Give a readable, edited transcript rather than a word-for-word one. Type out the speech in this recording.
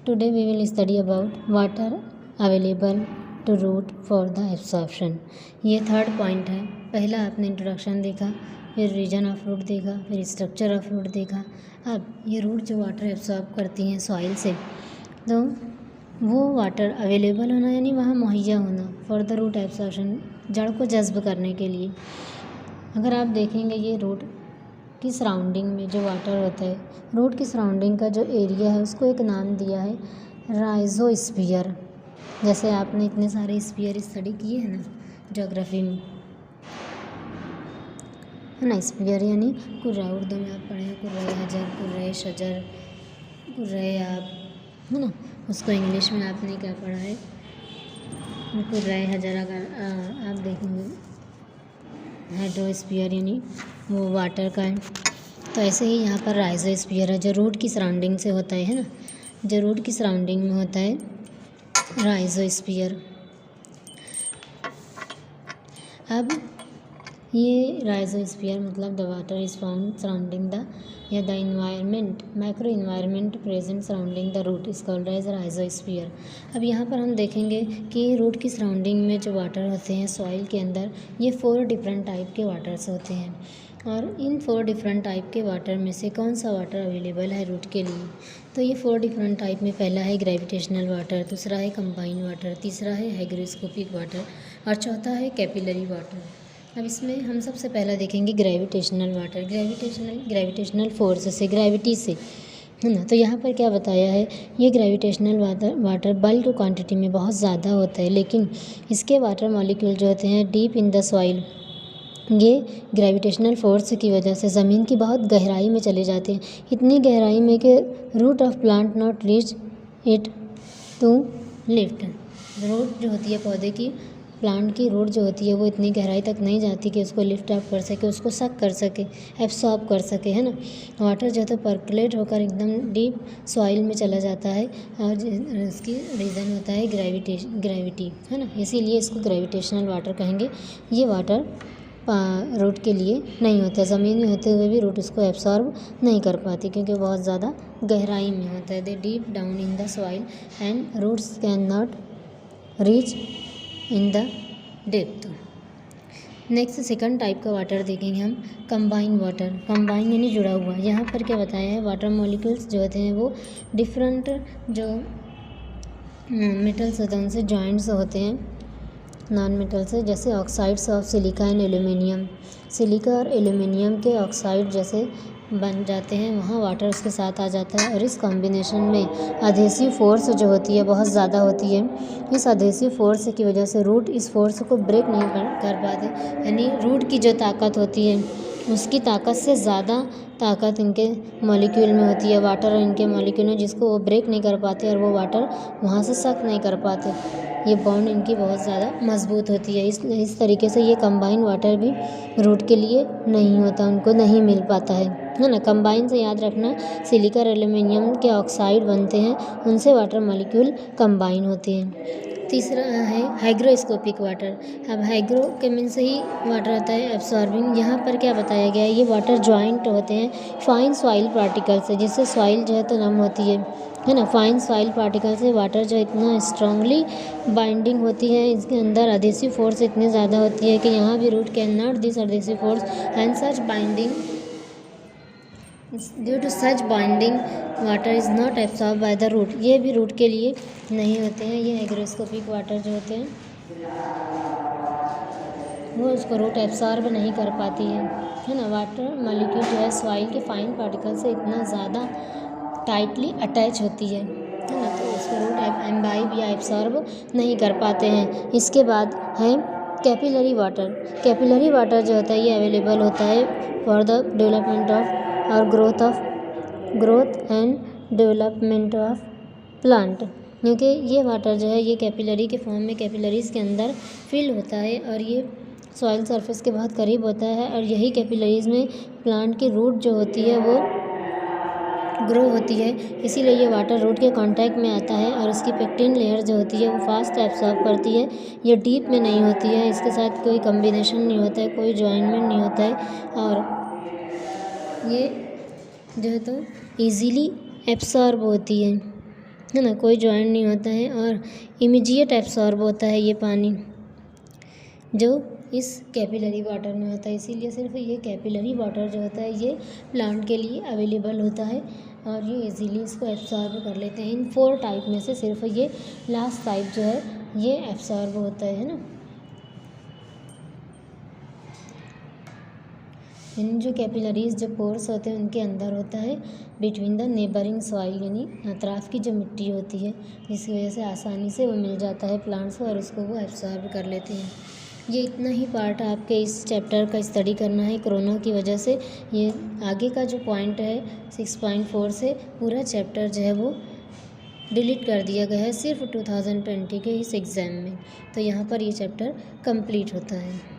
Today we will study about water available to root for the absorption। ये third point है। पहला आपने introduction देखा, फिर रीजन ऑफ रूट देखा, फिर स्ट्रक्चर ऑफ रूट देखा। अब ये रूट जो वाटर एब्सॉर्ब करती हैं सॉइल से, तो वो वाटर अवेलेबल होना यानी वहाँ मुहैया होना फॉर द रूट एब्सॉर्प्शन, जड़ को जज्ब करने के लिए। अगर आप देखेंगे ये रूट की सराउंडिंग में जो वाटर होता है, रूट की सराउंडिंग का जो एरिया है उसको एक नाम दिया है राइजोस्फीयर। जैसे आपने इतने सारे स्फीयर स्टडी किए हैं ना ज्योग्राफी में, है ना। स्फीयर यानी कुर्रा, उर्दू में आप पढ़े हैं कुर्रे हजर, कुर्रे शजर, कुर्रे आब, है ना। उसको इंग्लिश में आपने क्या पढ़ा है, कुर्रे हजर। अगर आप देखेंगे हाइड्रोस्फीयर यानी वो वाटर का है। तो ऐसे ही यहाँ पर राइजोस्फीयर है जो रूट की सराउंडिंग से होता है ना, जो रूट की सराउंडिंग में होता है राइजोस्फीयर। अब ये राइजोस्फीयर मतलब the water is found surrounding the या the environment, micro environment present surrounding the root is called as rhizosphere. अब यहाँ पर हम देखेंगे कि रूट की सराउंडिंग में जो वाटर होते हैं सॉइल के अंदर, ये 4 डिफरेंट टाइप के वाटर्स होते हैं। और इन 4 डिफरेंट टाइप के वाटर में से कौन सा वाटर अवेलेबल है रूट के लिए, तो ये 4 डिफरेंट टाइप में पहला है ग्रेविटेशनल वाटर, दूसरा है कंबाइन वाटर, तीसरा है हाइग्रोस्कोपिक वाटर और चौथा है कैपिलरी वाटर। अब इसमें हम सबसे पहला देखेंगे ग्रेविटेशनल वाटर। ग्रेविटेशनल फोर्स से, ग्रेविटी से, है ना। तो यहाँ पर क्या बताया है, ये ग्रेविटेशनल वाटर बल्क क्वांटिटी में बहुत ज़्यादा होता है, लेकिन इसके वाटर मॉलिक्यूल जो होते हैं डीप इन द सॉइल, ये ग्रेविटेशनल फोर्स की वजह से ज़मीन की बहुत गहराई में चले जाते हैं, इतनी गहराई में कि root of plant not reach it to lift. Root जो होती है पौधे की, प्लांट की रूट जो होती है वो इतनी गहराई तक नहीं जाती कि उसको लिफ्ट अप कर सके, उसको सक कर सके, एब्सॉर्ब कर सके, है ना। वाटर जो है पर्कुलेट होकर एकदम डीप सॉइल में चला जाता है और इसकी रीज़न होता है ग्रेविटी, है ना। इसीलिए इसको ग्रेविटेशनल वाटर कहेंगे। ये वाटर रूट के लिए नहीं होता, ज़मीन में होते हुए भी रूट उसको एब्सॉर्ब नहीं कर पाती क्योंकि बहुत ज़्यादा गहराई में होता है। They deep down in the soil and roots can not reach in the depth. Next second type का वाटर देखेंगे हम, कंबाइन वाटर। कंबाइन यानी जुड़ा हुआ। यहाँ पर क्या बताया है, वाटर मॉलिक्यूल्स जो होते हैं वो डिफरेंट जो मेटल्स होते हैं उनसे जॉइंट्स होते हैं नॉन मेटल से, जैसे oxides of silica and aluminium. Silica और एल्यूमिनियम के ऑक्साइड जैसे बन जाते हैं, वहाँ वाटर उसके साथ आ जाता है और इस कॉम्बिनेशन में अधेसिव फोर्स जो होती है बहुत ज़्यादा होती है। इस अधेसिव फोर्स की वजह से रूट इस फोर्स को ब्रेक नहीं कर पाते, यानी रूट की जो ताकत होती है उसकी ताकत से ज़्यादा ताकत इनके मॉलिक्यूल में होती है, वाटर इनके मॉलिक्यूल में, जिसको वो ब्रेक नहीं कर पाते और वो वाटर वहाँ से सक नहीं कर पाते। ये बॉन्ड इनकी बहुत ज़्यादा मजबूत होती है। इस तरीके से ये कंबाइन वाटर भी रूट के लिए नहीं होता, उनको नहीं मिल पाता है ना। कंबाइन से याद रखना, सिलिका और एल्यूमिनियम के ऑक्साइड बनते हैं, उनसे वाटर मॉलिक्यूल कंबाइन होते हैं। तीसरा है हाइग्रोस्कोपिक वाटर। अब हाइग्रो के मीन से ही वाटर आता है एब्सॉर्बिंग। यहाँ पर क्या बताया गया है, ये वाटर ज्वाइंट होते हैं फाइन सॉइल पार्टिकल से, जिससे सॉइल जो है तो नम होती है ना। फाइन सॉइल पार्टिकल से वाटर जो इतना स्ट्रांगली बाइंडिंग होती है, इसके अंदर अधेसिव फोर्स इतनी ज़्यादा होती है कि यहाँ भी root can not this adhesive force and such binding, due to such binding water is not absorb by the root. ये भी रूट के लिए नहीं होते हैं। ये हाइग्रोस्कोपिक वाटर जो होते हैं वो उसको रूट एब्सॉर्ब नहीं कर पाती है ना। वाटर मॉलिक्यूल जो है सॉइल के फाइन पार्टिकल से इतना ज़्यादा टाइटली अटैच होती है ना, तो उसको रूट एम्बाइब या एब्सॉर्ब नहीं कर पाते हैं। इसके बाद है कैपिलरी वाटर। कैपिलरी वाटर जो होता है ये अवेलेबल होता है फॉर द डेवलपमेंट ऑफ और growth and development of plant, क्योंकि ये वाटर जो है ये कैपिलरी के फॉर्म में कैपिलरीज़ के अंदर फिल होता है और ये सॉइल सरफेस के बहुत करीब होता है और यही कैपिलरीज़ में प्लांट की रूट जो होती है वो ग्रो होती है। इसीलिए ये वाटर रूट के कांटेक्ट में आता है और इसकी पेक्टिन लेयर जो होती है वो फास्ट एब्सॉर्ब करती है। ये डीप में नहीं होती है, इसके साथ कोई कम्बिनेशन नहीं होता है, कोई जॉइनमेंट नहीं होता है और ये जो है तो ईज़िली एब्सॉर्ब होती है। है ना, कोई जॉइंट नहीं होता है और इमीडिएट एब्सॉर्ब होता है ये पानी जो इस कैपिलरी वाटर में होता है। इसीलिए सिर्फ ये कैपिलरी वाटर जो होता है ये प्लांट के लिए अवेलेबल होता है और ये इजीली इसको एब्सॉर्ब कर लेते हैं। इन 4 टाइप में से सिर्फ ये लास्ट टाइप जो है ये एब्सॉर्ब होता है ना। इन जो कैपिलरीज जो पोर्स होते हैं उनके अंदर होता है बिटवीन द नेबरिंग सॉइल, यानी अतराफ़ की जो मिट्टी होती है जिसकी वजह से आसानी से वो मिल जाता है प्लांट्स को और उसको वो एब्सॉर्ब कर लेते हैं। ये इतना ही पार्ट आपके इस चैप्टर का स्टडी करना है कोरोना की वजह से। ये आगे का जो पॉइंट है 6.4 से पूरा चैप्टर जो है वो डिलीट कर दिया गया है सिर्फ 2020 के इस एग्ज़ाम में। तो यहाँ पर ये चैप्टर कंप्लीट होता है।